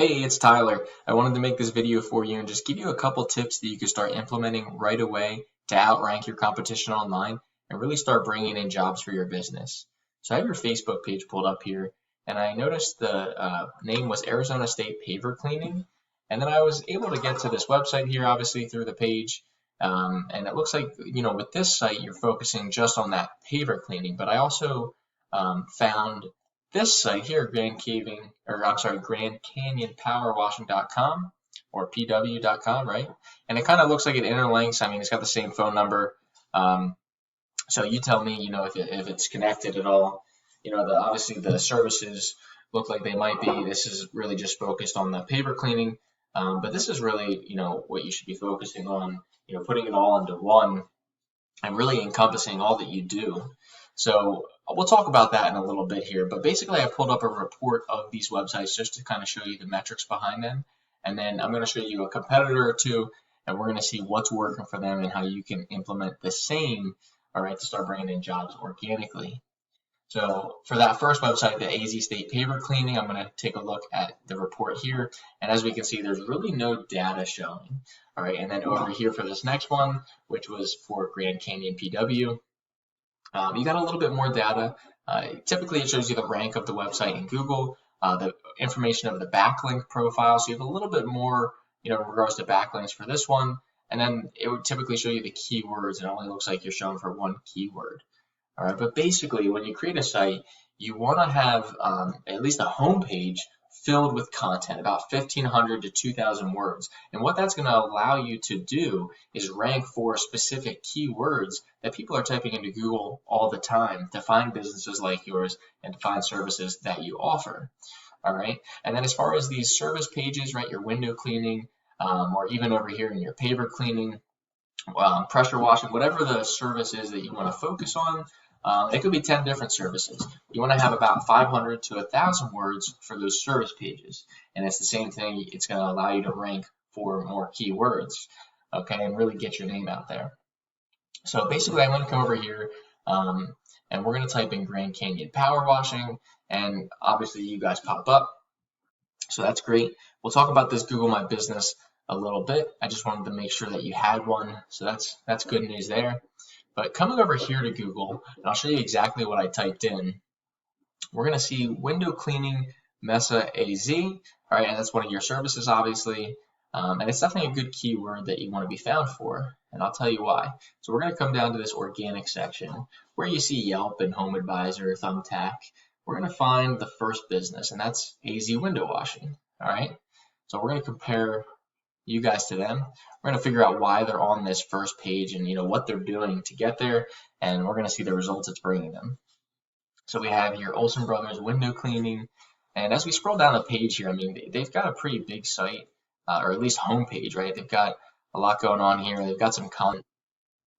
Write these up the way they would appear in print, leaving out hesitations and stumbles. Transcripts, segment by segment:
Hey, it's Tyler. I wanted to make this video for you and just give you a couple tips that you can start implementing right away to outrank your competition online and really start bringing in jobs for your business. So I have your Facebook page pulled up here, and I noticed the name was Arizona State Paver Cleaning. And then I was able to get to this website here, obviously through the page. And it looks like, with this site, you're focusing just on that paver cleaning. But I also found this site here, Grand Canyon Powerwashing.com or PW.com, right? And it kind of looks like it interlinks. I mean, it's got the same phone number. So you tell me, if it's connected at all. Obviously the services look like they might be. This is really just focused on the paver cleaning. But this is really, what you should be focusing on, putting it all into one and really encompassing all that you do. So we'll talk about that in a little bit here, but basically I pulled up a report of these websites just to kind of show you the metrics behind them. And then I'm going to show you a competitor or two, and we're going to see what's working for them and how you can implement the same, all right, to start bringing in jobs organically. So for that first website, the AZ State Paver Cleaning, I'm going to take a look at the report here. And as we can see, there's really no data showing. All right, and then over here for this next one, which was for Grand Canyon PW, you got a little bit more data. Typically, it shows you the rank of the website in Google, the information of the backlink profile. So you have a little bit more, in regards to backlinks for this one. And then it would typically show you the keywords, and it only looks like you're showing for one keyword. All right, but basically, when you create a site, you want to have at least a home page filled with content, about 1,500 to 2,000 words. And what that's going to allow you to do is rank for specific keywords that people are typing into Google all the time to find businesses like yours and to find services that you offer. All right, and then as far as these service pages, right, your window cleaning, or even over here in your paver cleaning, pressure washing, whatever the service is that you want to focus on, it could be 10 different services. You want to have about 500 to 1,000 words for those service pages. And it's the same thing. It's going to allow you to rank for more keywords, okay, and really get your name out there. So basically, I'm going to come over here, and we're going to type in Grand Canyon Power Washing, and obviously you guys pop up. So that's great. We'll talk about this Google My Business a little bit. I just wanted to make sure that you had one. So that's good news there. But coming over here to Google, and I'll show you exactly what I typed in. We're going to see window cleaning Mesa AZ, all right, and that's one of your services, obviously. And it's definitely a good keyword that you want to be found for, and I'll tell you why. So we're going to come down to this organic section where you see Yelp and Home Advisor, Thumbtack. We're going to find the first business, and that's AZ Window Washing, all right? So we're going to compare you guys to them. We're going to figure out why they're on this first page and what they're doing to get there, and we're going to see the results it's bringing them. So we have your Olsen Brothers window cleaning, and as we scroll down the page here, I mean, they've got a pretty big site, or at least homepage, right? They've got a lot going on here. They've got some content.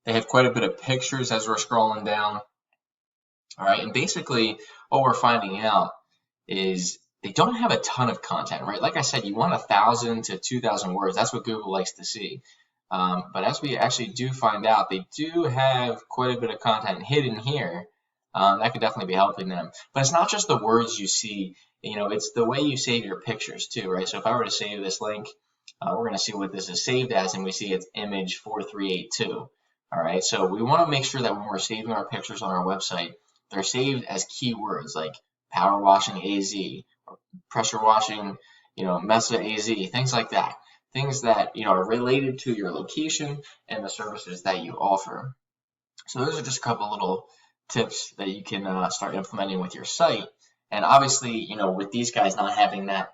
They have quite a bit of pictures as we're scrolling down. All right, and basically what we're finding out is they don't have a ton of content, right? Like I said, you want 1,000 to 2,000 words. That's what Google likes to see. But as we actually do find out, they do have quite a bit of content hidden here. That could definitely be helping them. But it's not just the words you see. It's the way you save your pictures too, right? So if I were to save this link, we're going to see what this is saved as, and we see it's image 4382. All right, so we want to make sure that when we're saving our pictures on our website, they're saved as keywords like power washing AZ, or pressure washing, Mesa AZ, things like that. Things that, are related to your location and the services that you offer. So those are just a couple little tips that you can start implementing with your site. And obviously, with these guys not having that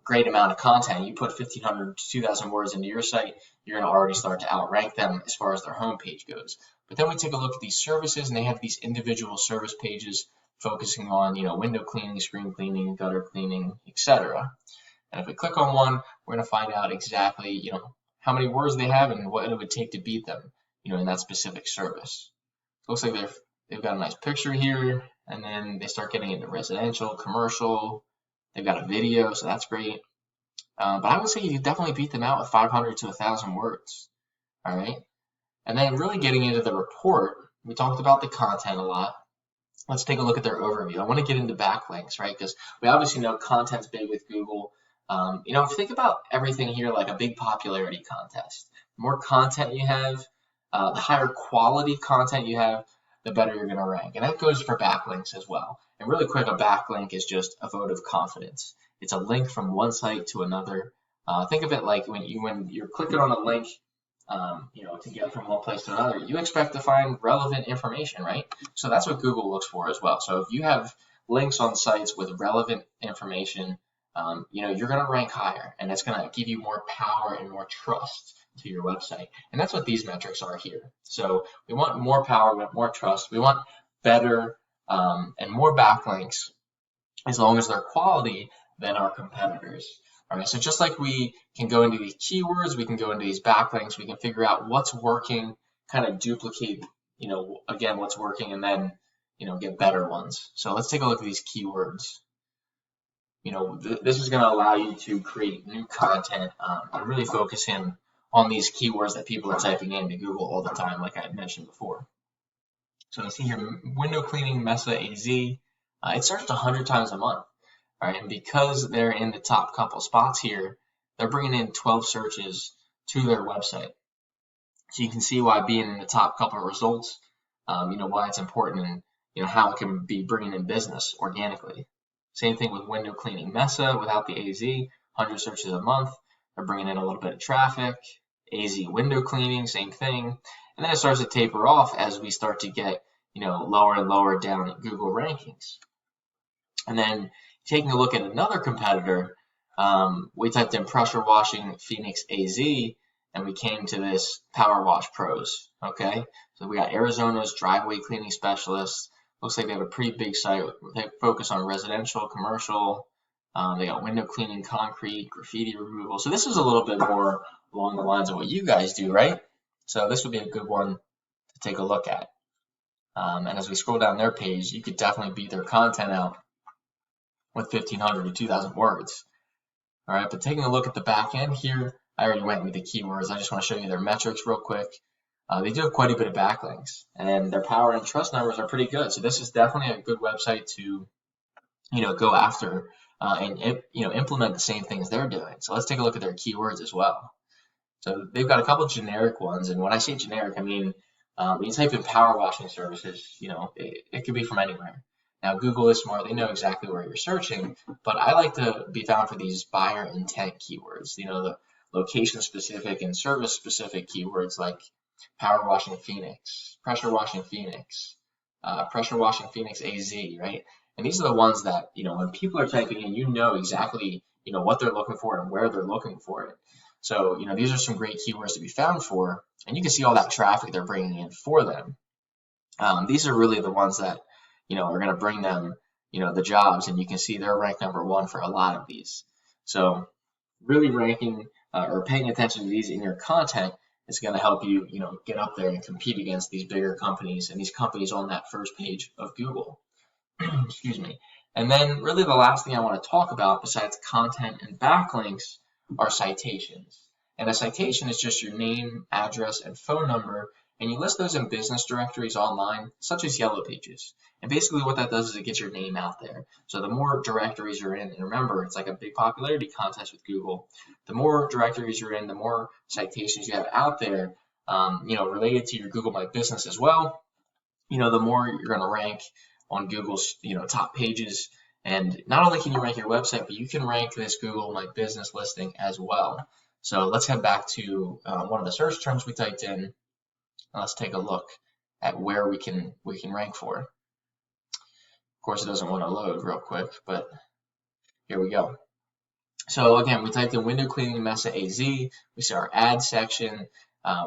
great amount of content, you put 1,500 to 2,000 words into your site, you're going to already start to outrank them as far as their homepage goes. But then we take a look at these services, and they have these individual service pages focusing on, window cleaning, screen cleaning, gutter cleaning, etc. And if we click on one, we're going to find out exactly, how many words they have and what it would take to beat them, in that specific service. It looks like they've got a nice picture here, and then they start getting into residential, commercial. They've got a video, so that's great. But I would say you definitely beat them out with 500 to 1,000 words. All right. And then really getting into the report, we talked about the content a lot. Let's take a look at their overview. I want to get into backlinks, right? Because we obviously know content's big with Google. Think about everything here like a big popularity contest. The more content you have, the higher quality content you have, the better you're going to rank. And that goes for backlinks as well. And really quick, a backlink is just a vote of confidence. It's a link from one site to another. Think of it like when you're clicking on a link, to get from one place to another, you expect to find relevant information, right? So that's what Google looks for as well. So if you have links on sites with relevant information, you're going to rank higher, and it's going to give you more power and more trust to your website. And that's what these metrics are here. So we want more power, we want more trust, we want better and more backlinks as long as they're quality than our competitors. All right, so just like we can go into these keywords, we can go into these backlinks, we can figure out what's working, kind of duplicate, again, what's working, and then, get better ones. So let's take a look at these keywords. This is going to allow you to create new content and really focus in on these keywords that people are typing into Google all the time, like I mentioned before. So you see here, window cleaning, Mesa, AZ. It searched 100 times a month. All right, and because they're in the top couple spots here, they're bringing in 12 searches to their website. So you can see why being in the top couple of results, why it's important, and how it can be bringing in business organically. Same thing with window cleaning, Mesa without the AZ, 100 searches a month. They're bringing in a little bit of traffic. AZ window cleaning, same thing. And then it starts to taper off as we start to get, lower and lower down in Google rankings. And then taking a look at another competitor, we typed in pressure washing Phoenix AZ, and we came to this Power Wash Pros. Okay, so we got Arizona's driveway cleaning specialists. Looks like they have a pretty big site. They focus on residential, commercial. They got window cleaning, concrete, graffiti removal. So this is a little bit more along the lines of what you guys do, right? So this would be a good one to take a look at. And as we scroll down their page, you could definitely beat their content out with 1,500 to 2,000 words. All right, but taking a look at the back end here, I already went with the keywords. I just want to show you their metrics real quick. They do have quite a bit of backlinks, and their power and trust numbers are pretty good. So this is definitely a good website to, go after and implement the same things they're doing. So let's take a look at their keywords as well. So they've got a couple of generic ones, and when I say generic, I mean when you type in power washing services, it could be from anywhere. Now, Google is smart. They know exactly where you're searching, but I like to be found for these buyer intent keywords, the location-specific and service-specific keywords like power washing Phoenix, pressure washing Phoenix, pressure washing Phoenix AZ, right? And these are the ones that, when people are typing in, exactly, what they're looking for and where they're looking for it. So, these are some great keywords to be found for, and you can see all that traffic they're bringing in for them. These are really the ones that, are going to bring them, the jobs, and you can see they're ranked #1 for a lot of these. So really ranking or paying attention to these in your content is going to help you, get up there and compete against these bigger companies and these companies on that first page of Google. Excuse me. And then really the last thing I want to talk about besides content and backlinks are citations. And a citation is just your name, address, and phone number, and you list those in business directories online, such as Yellow Pages. And basically what that does is it gets your name out there. So the more directories you're in, and remember, it's like a big popularity contest with Google, the more directories you're in, the more citations you have out there, related to your Google My Business as well, the more you're going to rank on Google's, top pages. And not only can you rank your website, but you can rank this Google My Business listing as well. So let's head back to one of the search terms we typed in. Let's take a look at where we can rank for. Of course, it doesn't want to load real quick, but here we go. So again, we typed in window cleaning Mesa AZ. We see our ad section.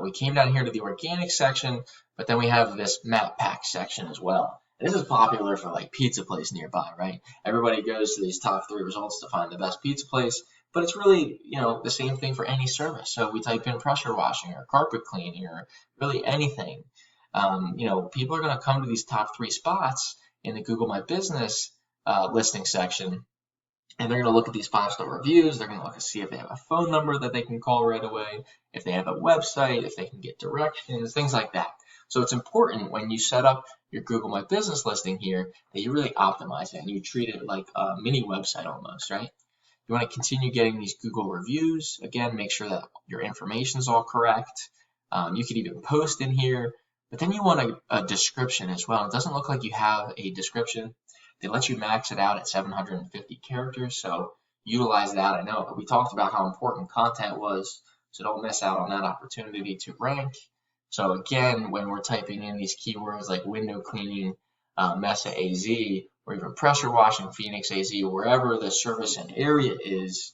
We came down here to the organic section, but then we have this map pack section as well. This is popular for like pizza place nearby, right? Everybody goes to these top 3 results to find the best pizza place, but it's really, the same thing for any service. So we type in pressure washing or carpet cleaning or really anything. People are going to come to these top 3 spots in the Google My Business listing section, and they're going to look at these 5-star reviews. They're going to look to see if they have a phone number that they can call right away, if they have a website, if they can get directions, things like that. So it's important when you set up your Google My Business listing here that you really optimize it and you treat it like a mini website almost, right? You want to continue getting these Google reviews. Again, make sure that your information is all correct. You could even post in here, but then you want a description as well. It doesn't look like you have a description. They let you max it out at 750 characters, so utilize that. I know we talked about how important content was, so don't miss out on that opportunity to rank. So again, when we're typing in these keywords like window cleaning, Mesa AZ, or even pressure washing Phoenix AZ, wherever the service and area is,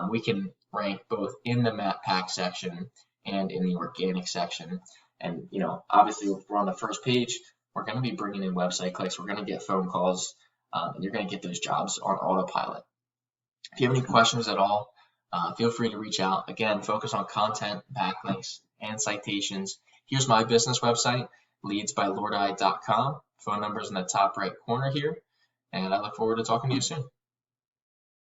we can rank both in the map pack section and in the organic section. And obviously, if we're on the first page, we're going to be bringing in website clicks, we're going to get phone calls, and you're going to get those jobs on autopilot. If you have any questions at all, feel free to reach out. Again, focus on content, backlinks, and citations. Here's my business website, leadsbylordeye.com. Phone number's in the top right corner here, and I look forward to talking to you soon.